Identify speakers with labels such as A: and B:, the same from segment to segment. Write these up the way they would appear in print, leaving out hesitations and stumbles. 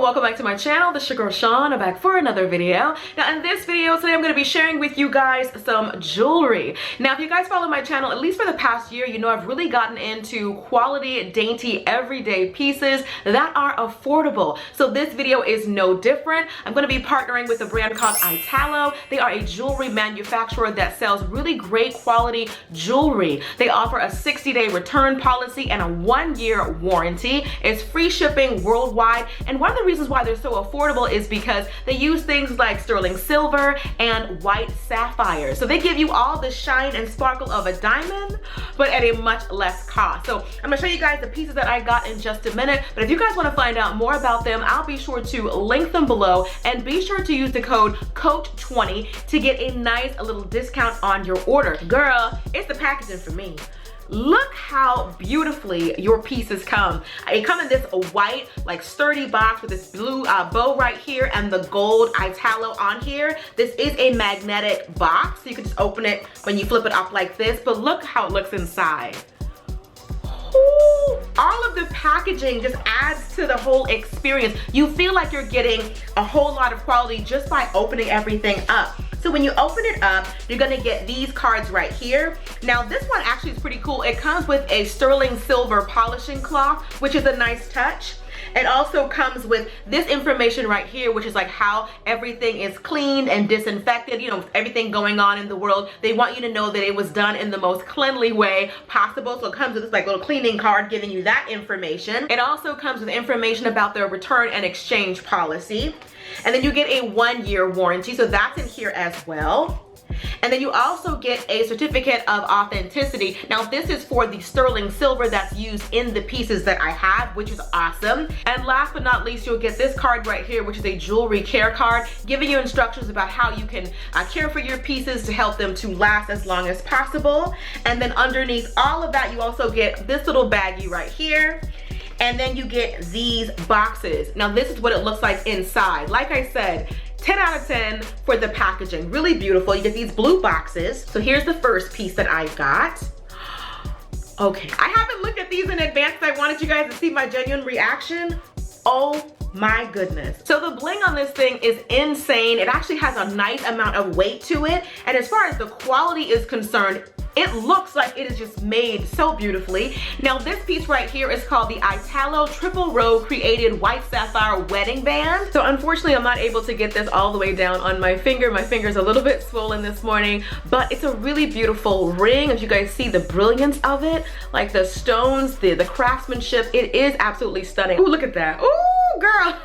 A: welcome back to my channel. This is your girl Sean. I'm back for another video. Now in this video today I'm going to be sharing with you guys some jewelry. Now if you guys follow my channel at least for the past year, you know I've really gotten into quality, dainty, everyday pieces that are affordable. So this video is no different. I'm going to be partnering with a brand called Italo. They are a jewelry manufacturer that sells really great quality jewelry. They offer a 60-day return policy and a 1-year warranty. It's free shipping worldwide, and one of the reasons why they're so affordable is because they use things like sterling silver and white sapphire. So they give you all the shine and sparkle of a diamond, but at a much less cost. So I'm gonna show you guys the pieces that I got in just a minute, but if you guys wanna find out more about them, I'll be sure to link them below, and be sure to use the code COACH20 to get a nice little discount on your order. Girl, it's the packaging for me. Look how beautifully your pieces come. They come in this white, like sturdy box with this blue bow right here and the gold Italo on here. This is a magnetic box, so you can just open it when you flip it off like this, but look how it looks inside. Ooh, all of the packaging just adds to the whole experience. You feel like you're getting a whole lot of quality just by opening everything up. So when you open it up, you're gonna get these cards right here. Now this one actually is pretty cool. It comes with a sterling silver polishing cloth, which is a nice touch. It also comes with this information right here, which is like how everything is cleaned and disinfected. You know, with everything going on in the world, they want you to know that it was done in the most cleanly way possible. So it comes with this like little cleaning card giving you that information. It also comes with information about their return and exchange policy. And then you get a 1-year warranty, so that's in here as well. And then you also get a certificate of authenticity. Now this is for the sterling silver that's used in the pieces that I have, which is awesome. And last but not least, you'll get this card right here, which is a jewelry care card, giving you instructions about how you can care for your pieces to help them to last as long as possible. And then underneath all of that, you also get this little baggie right here. And then you get these boxes. Now this is what it looks like inside. Like I said, 10 out of 10 for the packaging. Really beautiful. You get these blue boxes. So here's the first piece that I got. Okay, I haven't looked at these in advance because I wanted you guys to see my genuine reaction. Oh my goodness. So the bling on this thing is insane. It actually has a nice amount of weight to it. And as far as the quality is concerned, it looks like it is just made so beautifully. Now this piece right here is called the Italo Triple Row Created White Sapphire Wedding Band. So unfortunately I'm not able to get this all the way down on my finger. My finger's a little bit swollen this morning, but it's a really beautiful ring. If you guys see the brilliance of it, like the stones, the craftsmanship, it is absolutely stunning. Ooh, look at that. Ooh, girl.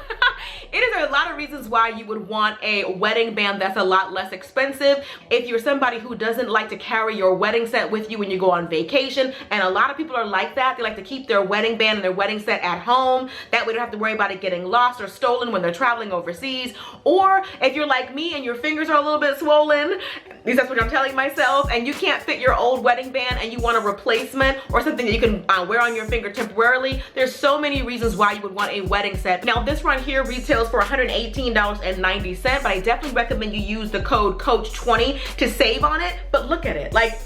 A: It is a lot of reasons why you would want a wedding band that's a lot less expensive. If you're somebody who doesn't like to carry your wedding set with you when you go on vacation, and a lot of people are like that, they like to keep their wedding band and their wedding set at home. That way they don't have to worry about it getting lost or stolen when they're traveling overseas. Or if you're like me and your fingers are a little bit swollen, at least that's what I'm telling myself, and you can't fit your old wedding band and you want a replacement or something that you can wear on your finger temporarily, there's so many reasons why you would want a wedding set. Now this one here retails for $118.90, but I definitely recommend you use the code COACH20 to save on it. But look at it, like,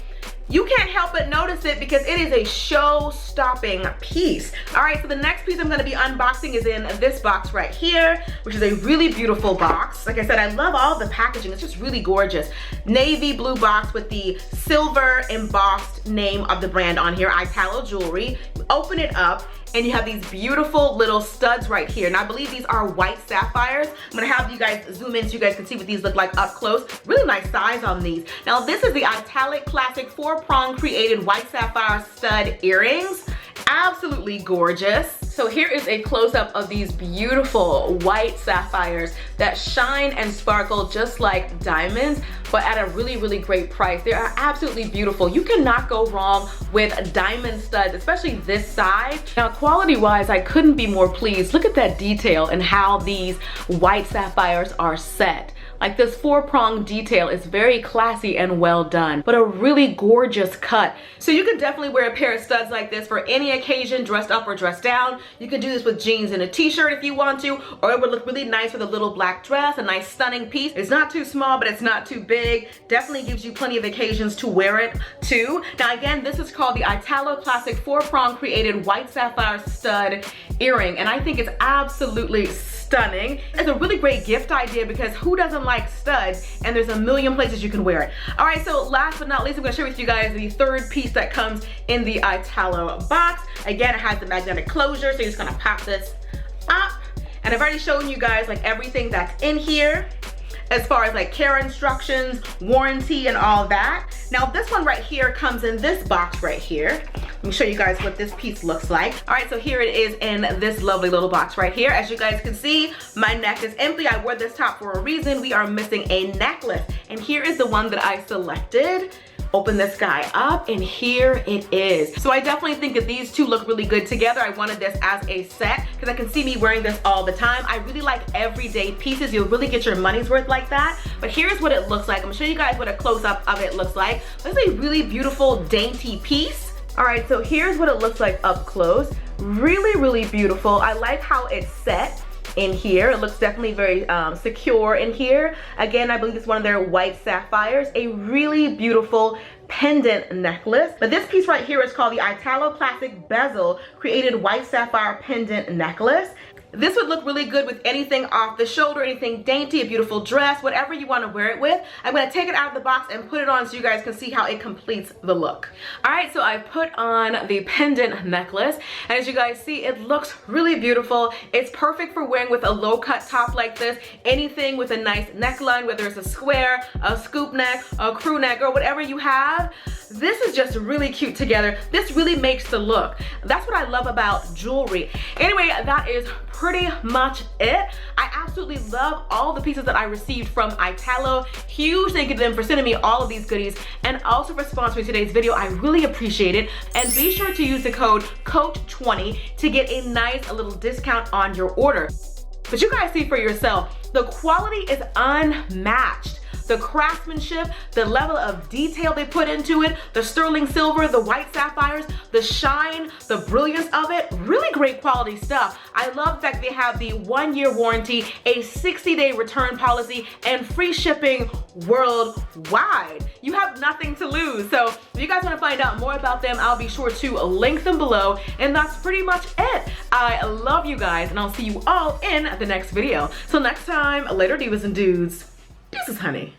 A: you can't help but notice it because it is a show-stopping piece. All right, so the next piece I'm gonna be unboxing is in this box right here, which is a really beautiful box. Like I said, I love all the packaging. It's just really gorgeous. Navy blue box with the silver embossed name of the brand on here, Italo Jewelry. Open it up, and you have these beautiful little studs right here. And I believe these are white sapphires. I'm gonna have you guys zoom in so you guys can see what these look like up close. Really nice size on these. Now this is the Italic Classic 4-prong created white sapphire stud earrings. Absolutely gorgeous. So here is a close-up of these beautiful white sapphires that shine and sparkle just like diamonds, but at a really, really great price. They are absolutely beautiful. You cannot go wrong with diamond studs, especially this size. Now, quality-wise, I couldn't be more pleased. Look at that detail and how these white sapphires are set. Like this 4-prong detail is very classy and well done, but a really gorgeous cut. So you can definitely wear a pair of studs like this for any occasion, dressed up or dressed down. You can do this with jeans and a t-shirt if you want to, or it would look really nice with a little black dress, a nice stunning piece. It's not too small, but it's not too big. Definitely gives you plenty of occasions to wear it too. Now again, this is called the Italo Classic 4-prong created white sapphire stud earring, and I think it's absolutely stunning. It's a really great gift idea because who doesn't like studs, and there's a million places you can wear it. All right, so last but not least, I'm gonna share with you guys the third piece that comes in the Italo box. Again, it has the magnetic closure, so you're just gonna pop this up. And I've already shown you guys like everything that's in here as far as like care instructions, warranty, and all that. Now this one right here comes in this box right here. Let me show you guys what this piece looks like. All right, so here it is in this lovely little box right here. As you guys can see, my neck is empty. I wore this top for a reason. We are missing a necklace. And here is the one that I selected. Open this guy up, and here it is. So I definitely think that these two look really good together. I wanted this as a set because I can see me wearing this all the time. I really like everyday pieces. You'll really get your money's worth like that. But here's what it looks like. I'm gonna show you guys what a close-up of it looks like. This is a really beautiful, dainty piece. All right, so here's what it looks like up close. Really, really beautiful. I like how it's set in here. It looks definitely very secure in here. Again, I believe it's one of their white sapphires. A really beautiful pendant necklace. But this piece right here is called the Italo Classic Bezel Created White Sapphire Pendant Necklace. This would look really good with anything off the shoulder, anything dainty, a beautiful dress, whatever you want to wear it with. I'm going to take it out of the box and put it on so you guys can see how it completes the look. All right, so I put on the pendant necklace, and as you guys see, it looks really beautiful. It's perfect for wearing with a low-cut top like this, anything with a nice neckline, whether it's a square, a scoop neck, a crew neck, or whatever you have. This is just really cute together. This really makes the look. That's what I love about jewelry. Anyway, that is pretty much it. I absolutely love all the pieces that I received from Italo. Huge thank you to them for sending me all of these goodies and also for sponsoring today's video. I really appreciate it. And be sure to use the code COAT20 to get a nice little discount on your order. But you guys see for yourself, the quality is unmatched. The craftsmanship, the level of detail they put into it, the sterling silver, the white sapphires, the shine, the brilliance of it, really great quality stuff. I love the fact they have the 1-year warranty, a 60-day return policy, and free shipping worldwide. You have nothing to lose. So if you guys want to find out more about them, I'll be sure to link them below. And that's pretty much it. I love you guys, and I'll see you all in the next video. Till next time, later divas and dudes. Deuces, honey.